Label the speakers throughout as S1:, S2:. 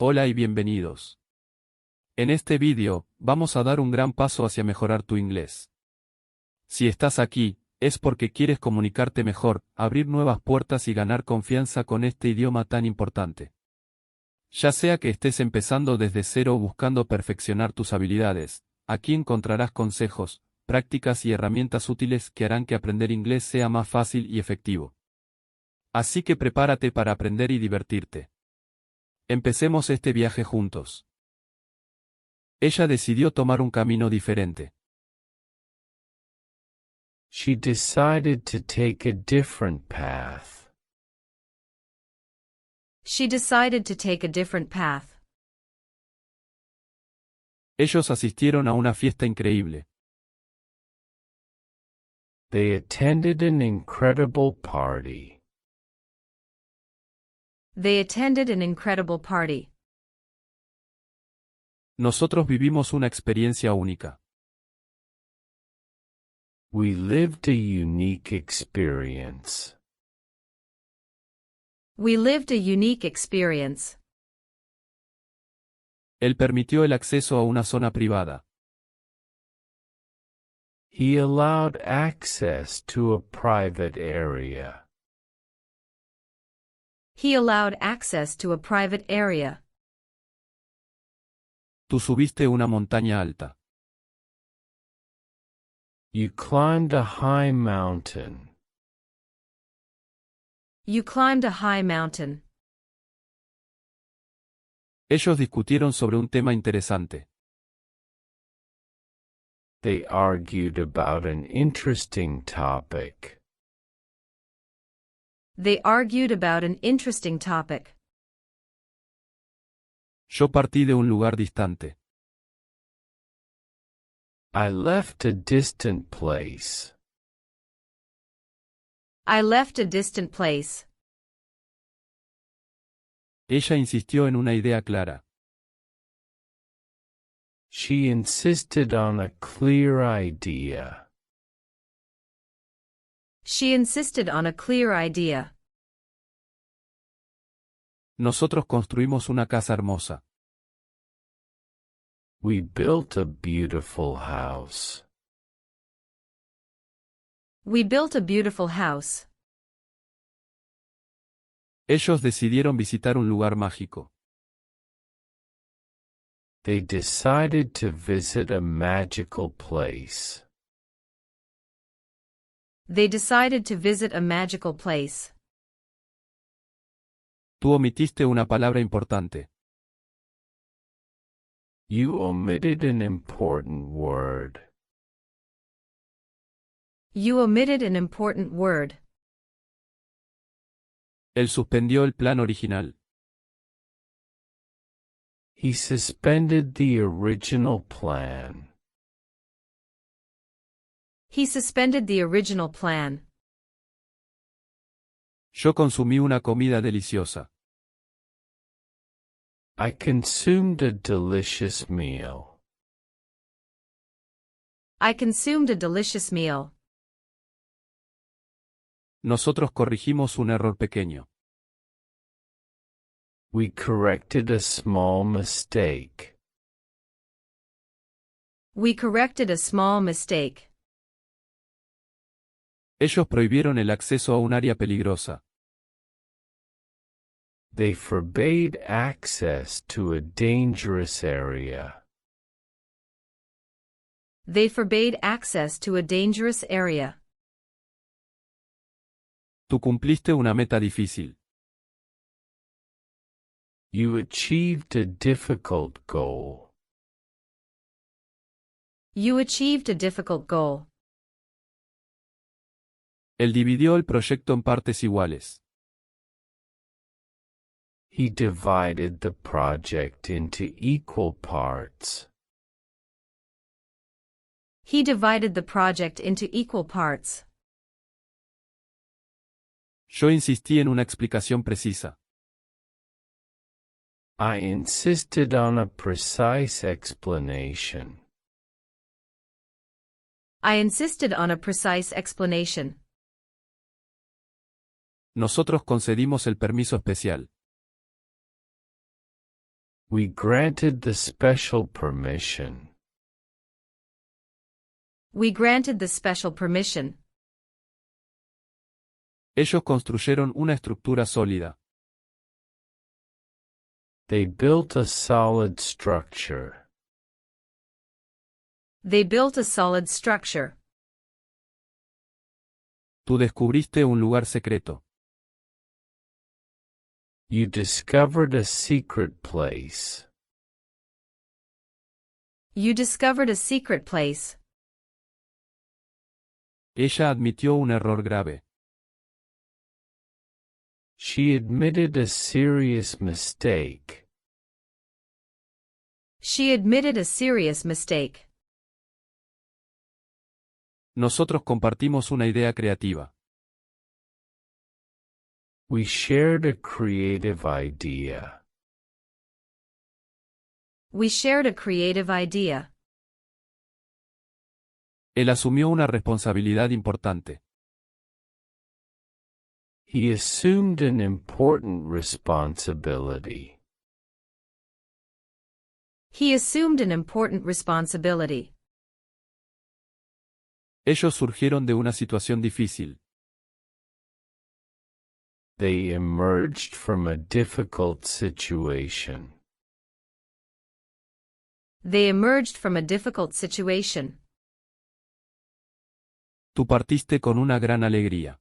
S1: Hola y bienvenidos. En este vídeo, vamos a dar un gran paso hacia mejorar tu inglés. Si estás aquí, es porque quieres comunicarte mejor, abrir nuevas puertas y ganar confianza con este idioma tan importante. Ya sea que estés empezando desde cero o buscando perfeccionar tus habilidades, aquí encontrarás consejos, prácticas y herramientas útiles que harán que aprender inglés sea más fácil y efectivo. Así que prepárate para aprender y divertirte. Empecemos este viaje juntos. Ella decidió tomar un camino diferente.
S2: She decided to take a different path.
S3: She decided to take a different path.
S1: Ellos asistieron a una fiesta increíble.
S2: They attended an incredible party.
S3: They attended an incredible party.
S1: Nosotros vivimos una experiencia única.
S2: We lived a unique experience.
S3: We lived a unique experience.
S1: Él permitió el acceso a una zona privada.
S2: He allowed access to a private area.
S3: He allowed access to a private area.
S1: Tú subiste una montaña alta.
S2: You climbed a high mountain.
S3: You climbed a high mountain.
S1: Ellos discutieron sobre un tema interesante.
S2: They argued about an interesting topic.
S3: They argued about an interesting topic.
S1: Yo partí de un lugar distante.
S2: I left a distant place.
S3: I left a distant place.
S1: Ella insistió en una idea clara.
S2: She insisted on a clear idea.
S3: She insisted on a clear idea.
S1: Nosotros construimos una casa hermosa.
S2: We built a beautiful house.
S3: We built a beautiful house.
S1: Ellos decidieron visitar un lugar mágico.
S2: They decided to visit a magical place.
S3: They decided to visit a magical place.
S1: Tú omitiste una palabra importante.
S2: You omitted an important word.
S3: You omitted an important word.
S1: Él suspendió el plan original.
S2: He suspended the original plan.
S3: He suspended the original plan.
S1: Yo consumí una comida deliciosa.
S2: I consumed a delicious meal.
S3: I consumed a delicious meal.
S1: Nosotros corregimos un error pequeño.
S2: We corrected a small mistake.
S3: We corrected a small mistake.
S1: Ellos prohibieron el acceso a un área peligrosa.
S2: They forbade access to a dangerous area.
S3: They forbade access to a dangerous area.
S1: Tú cumpliste una meta difícil.
S2: You achieved a difficult goal.
S3: You achieved a difficult goal.
S1: Él dividió el proyecto en partes iguales.
S2: He divided the project into equal parts.
S3: He divided the project into equal parts.
S1: Yo insistí en una explicación precisa.
S2: I insisted on a precise explanation.
S3: I insisted on a precise explanation.
S1: Nosotros concedimos el permiso especial.
S2: We granted the special permission.
S3: We granted the special permission.
S1: Ellos construyeron una estructura sólida.
S2: They built a solid structure.
S3: They built a solid structure.
S1: Tú descubriste un lugar secreto.
S2: You discovered a secret place.
S3: You discovered a secret place.
S1: Ella admitió un error grave.
S2: She admitted a serious mistake.
S3: She admitted a serious mistake.
S1: Nosotros compartimos una idea creativa.
S2: We shared a creative idea.
S3: We shared a creative idea.
S1: Él asumió una responsabilidad importante.
S2: He assumed an important responsibility.
S3: He assumed an important responsibility.
S1: Ellos surgieron de una situación difícil.
S2: They emerged from a difficult situation.
S3: They emerged from a difficult situation.
S1: Tú partiste con una gran alegría.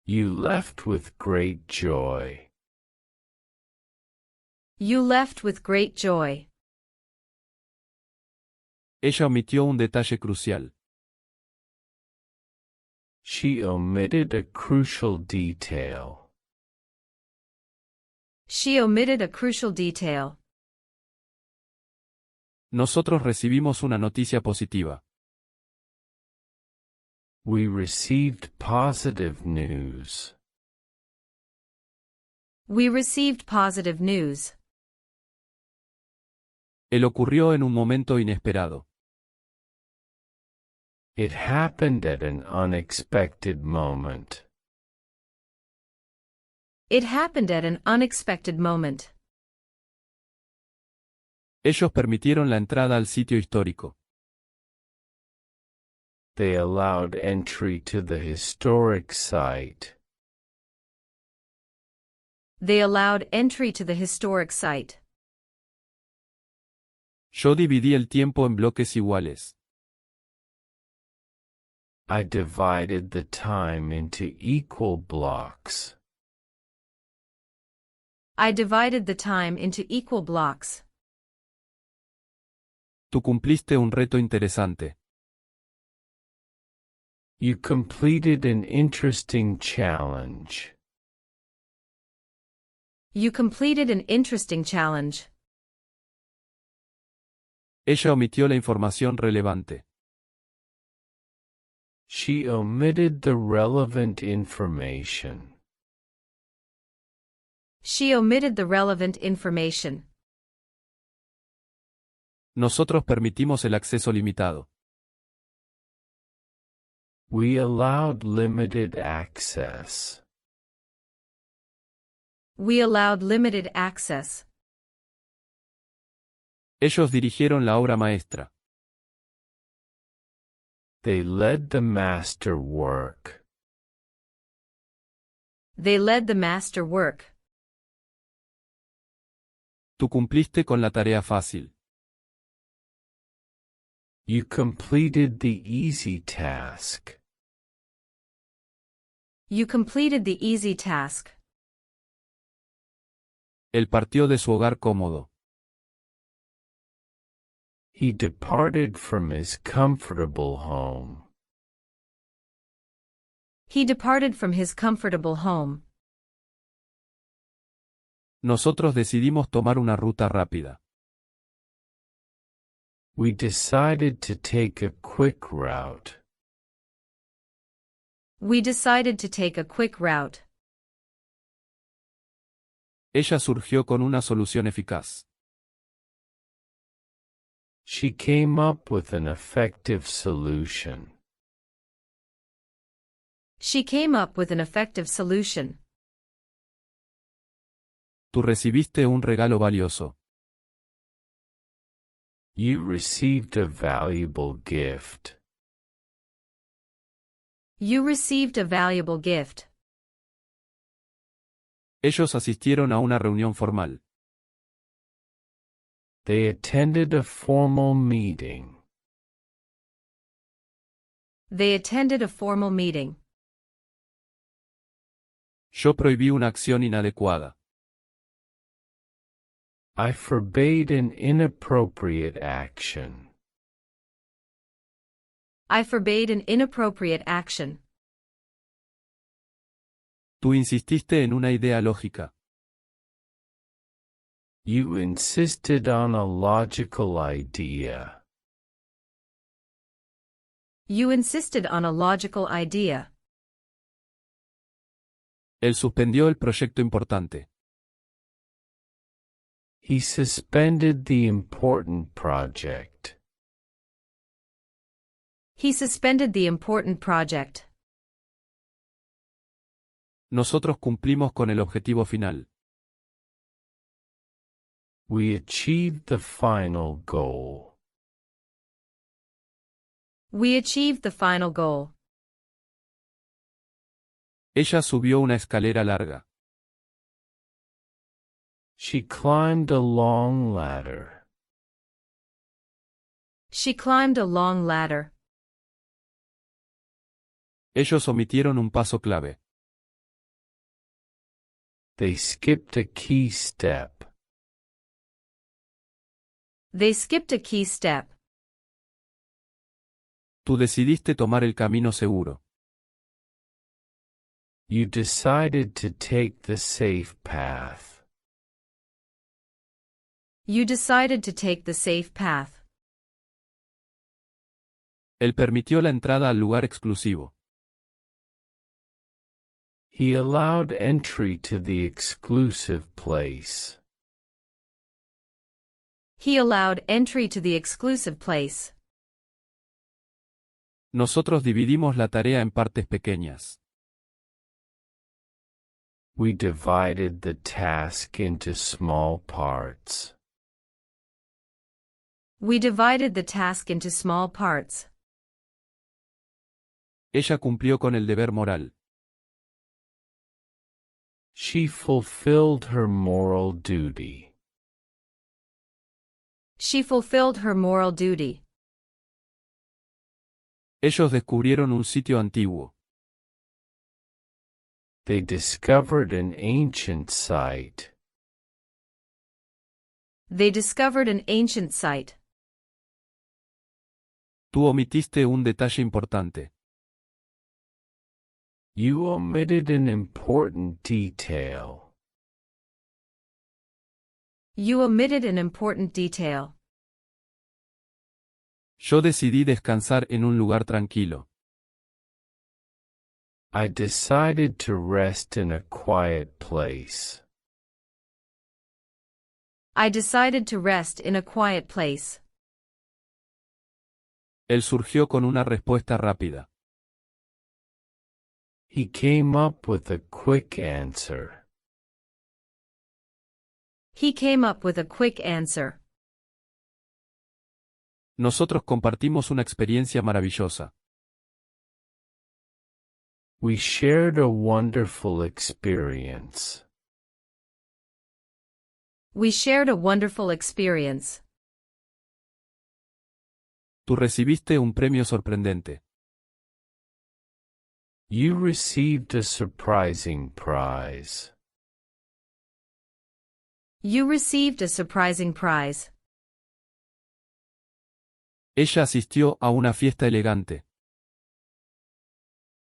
S2: You left with great joy.
S3: You left with great joy.
S1: Ella omitió un detalle crucial.
S2: She omitted a crucial detail.
S3: She omitted a crucial detail.
S1: Nosotros recibimos una noticia positiva.
S2: We received positive news.
S3: We received positive news.
S1: Él ocurrió en un momento inesperado.
S2: It happened at an unexpected moment.
S3: It happened at an unexpected moment.
S1: Ellos permitieron la entrada al sitio histórico.
S2: They allowed entry to the historic site.
S3: They allowed entry to the historic site.
S1: Yo dividí el tiempo en bloques iguales.
S2: I divided the time into equal blocks.
S3: I divided the time into equal blocks.
S1: Tú cumpliste un reto interesante.
S2: You completed an interesting challenge.
S3: You completed an interesting challenge.
S1: Ella omitió la información relevante.
S2: She omitted the relevant information.
S3: She omitted the relevant information.
S1: Nosotros permitimos el acceso limitado.
S2: We allowed limited access.
S3: We allowed limited access.
S1: Ellos dirigieron la obra maestra.
S2: They led the masterwork.
S3: They led the masterwork.
S1: Tú cumpliste con la tarea fácil.
S2: You completed the easy task.
S3: You completed the easy task.
S1: Él partió de su hogar cómodo.
S2: He departed from his comfortable home.
S3: He departed from his comfortable home.
S1: Nosotros decidimos tomar una ruta rápida.
S2: We decided to take a quick route.
S3: We decided to take a quick route.
S1: Ella surgió con una solución eficaz.
S2: She came up with an effective solution.
S3: She came up with an effective solution.
S1: Tú recibiste un regalo valioso.
S2: You received a valuable gift.
S3: You received a valuable gift.
S1: Ellos asistieron a una reunión formal.
S2: They attended a formal meeting.
S3: They attended a formal meeting.
S1: Yo prohibí una acción inadecuada.
S2: I forbade an inappropriate action.
S3: I forbade an inappropriate action.
S1: Tú insististe en una idea lógica.
S2: You insisted on a logical idea.
S3: You insisted on a logical idea.
S1: Él suspendió el proyecto importante.
S2: He suspended the important project.
S3: He suspended the important project.
S1: Nosotros cumplimos con el objetivo final.
S2: We achieved the final goal.
S3: We achieved the final goal.
S1: Ella subió una escalera larga.
S2: She climbed a long ladder.
S3: She climbed a long ladder.
S1: Ellos omitieron un paso clave.
S2: They skipped a key step.
S3: They skipped a key step.
S1: Tú decidiste tomar el camino seguro.
S2: You decided to take the safe path.
S3: You decided to take the safe path.
S1: Él permitió la entrada al lugar exclusivo.
S2: He allowed entry to the exclusive place.
S3: He allowed entry to the exclusive place.
S1: Nosotros dividimos la tarea en partes pequeñas.
S2: We divided the task into small parts.
S3: We divided the task into small parts.
S1: Ella cumplió con el deber moral.
S2: She fulfilled her moral duty.
S3: She fulfilled her moral duty.
S1: Ellos descubrieron un sitio antiguo.
S2: They discovered an ancient site.
S3: They discovered an ancient site.
S1: Tú omitiste un detalle importante.
S2: You omitted an important detail.
S3: You omitted an important detail.
S1: Yo decidí descansar en un lugar tranquilo.
S2: I decided to rest in a quiet place.
S3: I decided to rest in a quiet place.
S1: Él surgió con una respuesta rápida.
S2: He came up with a quick answer.
S3: He came up with a quick answer.
S1: Nosotros compartimos una experiencia maravillosa.
S2: We shared a wonderful experience.
S3: We shared a wonderful experience.
S1: Tú recibiste un premio sorprendente.
S2: You received a surprising prize.
S3: You received a surprising prize.
S1: Ella asistió a una fiesta elegante.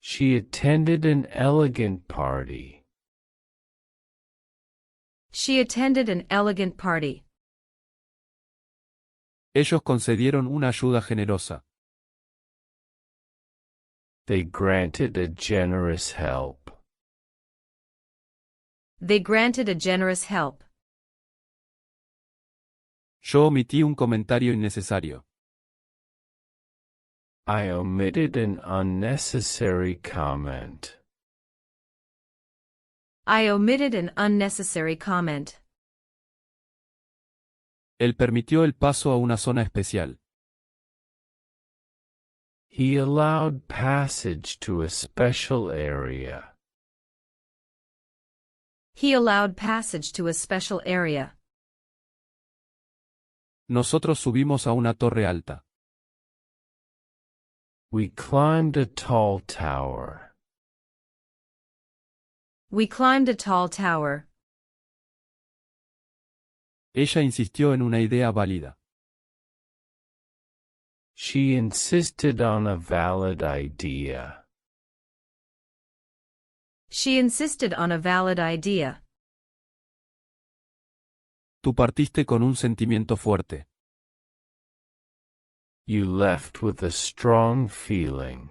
S2: She attended an elegant party.
S3: She attended an elegant party.
S1: Ellos concedieron una ayuda generosa.
S2: They granted a generous help.
S3: They granted a generous help.
S1: Yo omití un comentario innecesario.
S2: I omitted an unnecessary comment.
S3: I omitted an unnecessary comment.
S1: Él permitió el paso a una zona especial.
S2: He allowed passage to a special area.
S3: He allowed passage to a special area.
S1: Nosotros subimos a una torre alta.
S2: We climbed a tall tower.
S3: We climbed a tall tower.
S1: Ella insistió en una idea válida.
S2: She insisted on a valid idea.
S3: She insisted on a valid idea.
S1: Tú partiste con un sentimiento fuerte.
S2: You left with a strong feeling.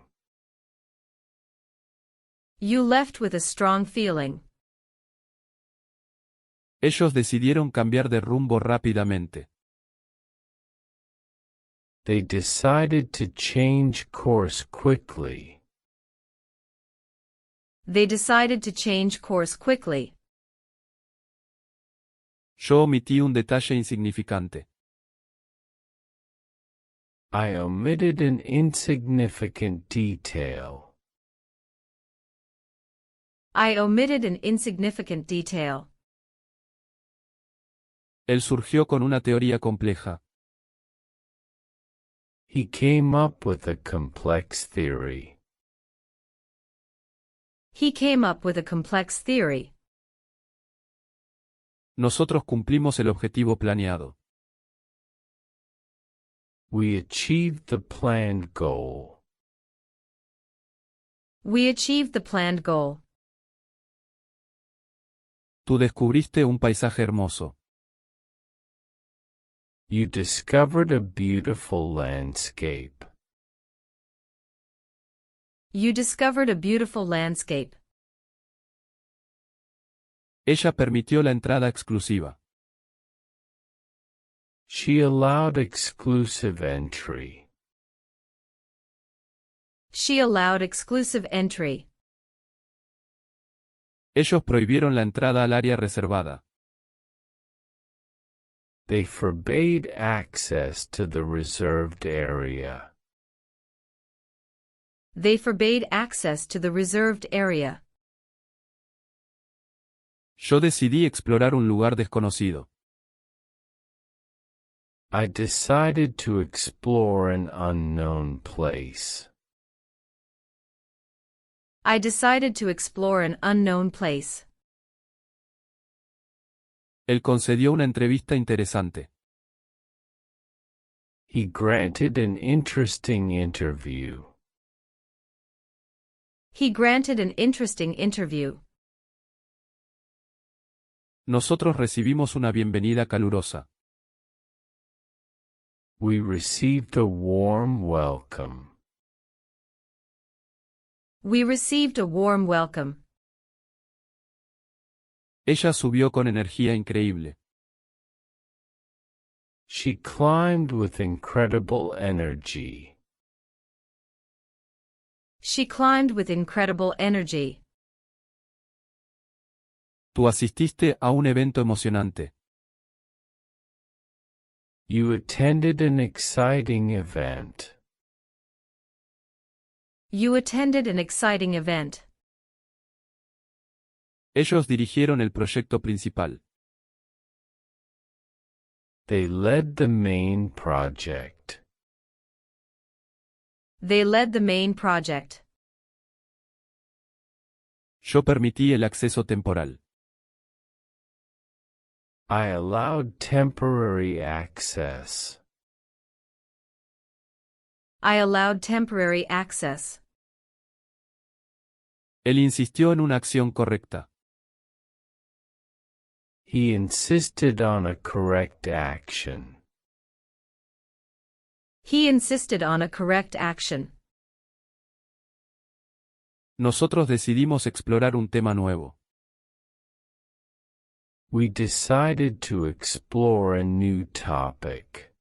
S3: You left with a strong feeling.
S1: Ellos decidieron cambiar de rumbo rápidamente.
S2: They decided to change course quickly.
S3: They decided to change course quickly.
S1: Yo omití un detalle insignificante.
S2: I omitted an insignificant detail.
S3: I omitted an insignificant detail.
S1: Él surgió con una teoría compleja.
S2: He came up with a complex theory.
S3: He came up with a complex theory.
S1: Nosotros cumplimos el objetivo planeado.
S2: We achieved the planned goal.
S3: We achieved the planned goal.
S1: Tú descubriste un paisaje hermoso.
S2: You discovered a beautiful landscape.
S3: You discovered a beautiful landscape.
S1: Ella permitió la entrada exclusiva.
S2: She allowed exclusive entry.
S3: She allowed exclusive entry.
S1: Ellos prohibieron la entrada al área reservada.
S2: They forbade access to the reserved area.
S3: They forbade access to the reserved area.
S1: Yo decidí explorar un lugar desconocido.
S2: I decided to explore an unknown place.
S3: I decided to explore an unknown place.
S1: Él concedió una entrevista interesante.
S2: He granted an interesting interview.
S3: He granted an interesting interview.
S1: Nosotros recibimos una bienvenida calurosa.
S2: We received a warm welcome.
S3: We received a warm welcome.
S1: Ella subió con energía increíble.
S2: She climbed with incredible energy.
S3: She climbed with incredible energy.
S1: Tú asististe a un evento emocionante.
S2: You attended an exciting event.
S3: You attended an exciting event.
S1: Ellos dirigieron el proyecto principal.
S2: They led the main project.
S3: They led the main project.
S1: Yo permití el acceso temporal.
S2: I allowed temporary access.
S3: I allowed temporary access.
S1: Él insistió en una acción correcta.
S2: He insisted on a correct action.
S3: He insisted on a correct action.
S1: Nosotros decidimos explorar un tema nuevo.
S2: We decided to explore a new topic.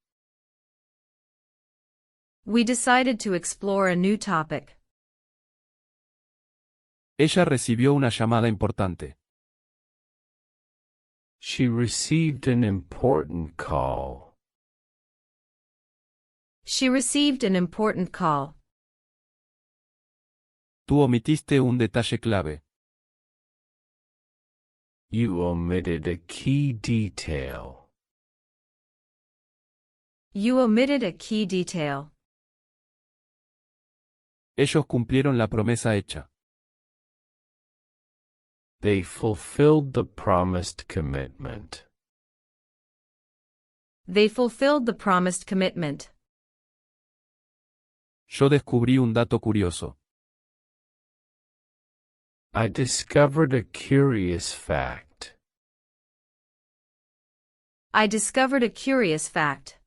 S3: We decided to explore a new topic.
S1: Ella recibió una llamada importante.
S2: She received an important call.
S3: She received an important call.
S1: Tú omitiste un detalle clave.
S2: You omitted a key detail.
S3: You omitted a key detail.
S1: Ellos cumplieron la promesa hecha.
S2: They fulfilled the promised commitment.
S3: They fulfilled the promised commitment.
S1: Yo descubrí un dato curioso.
S2: I discovered a curious fact.
S3: I discovered a curious fact.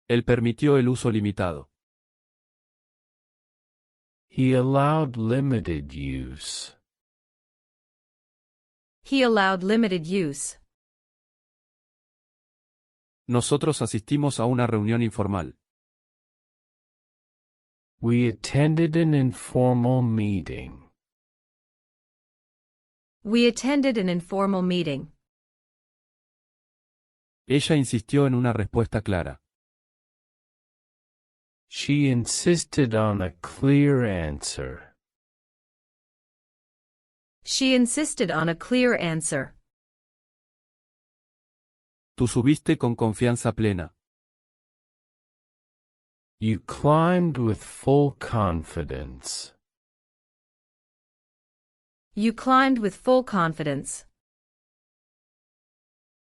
S1: Él permitió el uso limitado.
S2: He allowed limited use.
S3: He allowed limited use.
S1: Nosotros asistimos a una reunión informal.
S2: We attended an informal meeting.
S3: We attended an informal meeting.
S1: Ella insistió en una respuesta clara.
S2: She insisted on a clear answer.
S3: She insisted on a clear answer.
S1: Tú subiste con confianza plena.
S2: You climbed with full confidence.
S3: You climbed with full confidence.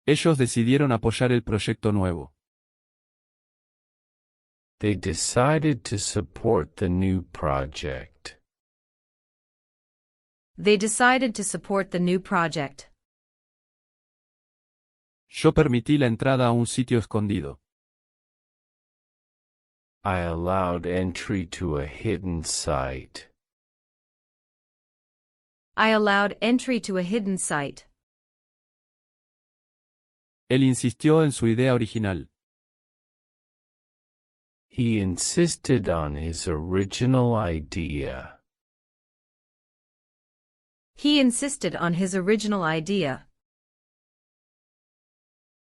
S1: Ellos decidieron apoyar el proyecto nuevo.
S2: They decided to support the new project.
S3: They decided to support the new project.
S1: Yo permití la entrada a un sitio escondido.
S2: I allowed entry to a hidden site.
S3: I allowed entry to a hidden site.
S1: Él insistió en su idea original.
S2: He insisted on his original idea.
S3: He insisted on his original idea.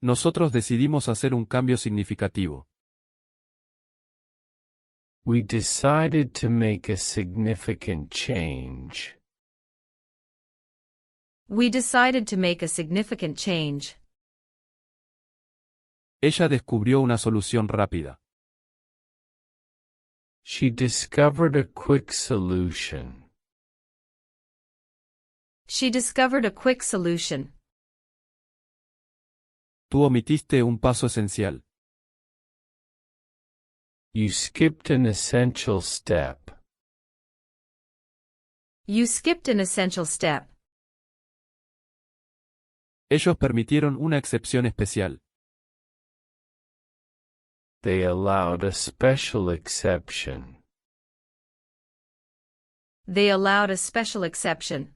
S1: Nosotros decidimos hacer un cambio significativo.
S2: We decided to make a significant change.
S3: We decided to make a significant change.
S1: Ella descubrió una solución rápida.
S2: She discovered a quick solution.
S3: She discovered a quick solution.
S1: Tú omitiste un paso esencial.
S2: You skipped an essential step.
S3: You skipped an essential step.
S1: Ellos permitieron una excepción especial.
S2: They allowed a special exception.
S3: They allowed a special exception.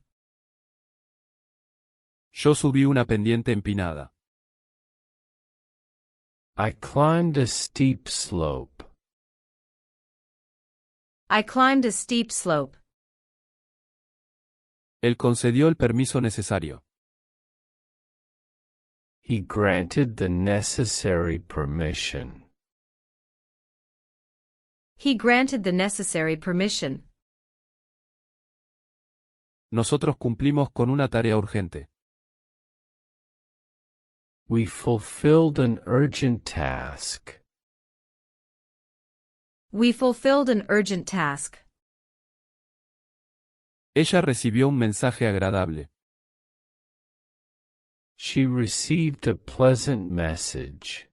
S1: Yo subí una pendiente empinada.
S2: I climbed a steep slope.
S3: I climbed a steep slope.
S1: Él concedió el permiso necesario.
S2: He granted the necessary permission.
S3: He granted the necessary permission.
S1: Nosotros cumplimos con una tarea urgente.
S2: We fulfilled an urgent task.
S3: We fulfilled an urgent task.
S1: Ella recibió un mensaje agradable.
S2: She received a pleasant message.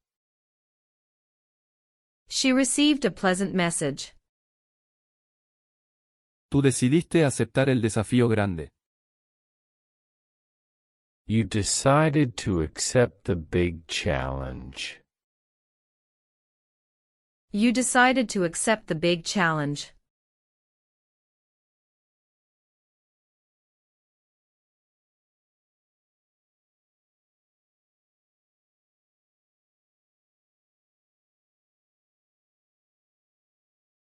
S3: She received a pleasant message.
S1: Tú decidiste aceptar el desafío grande.
S2: You decided to accept the big challenge.
S3: You decided to accept the big challenge.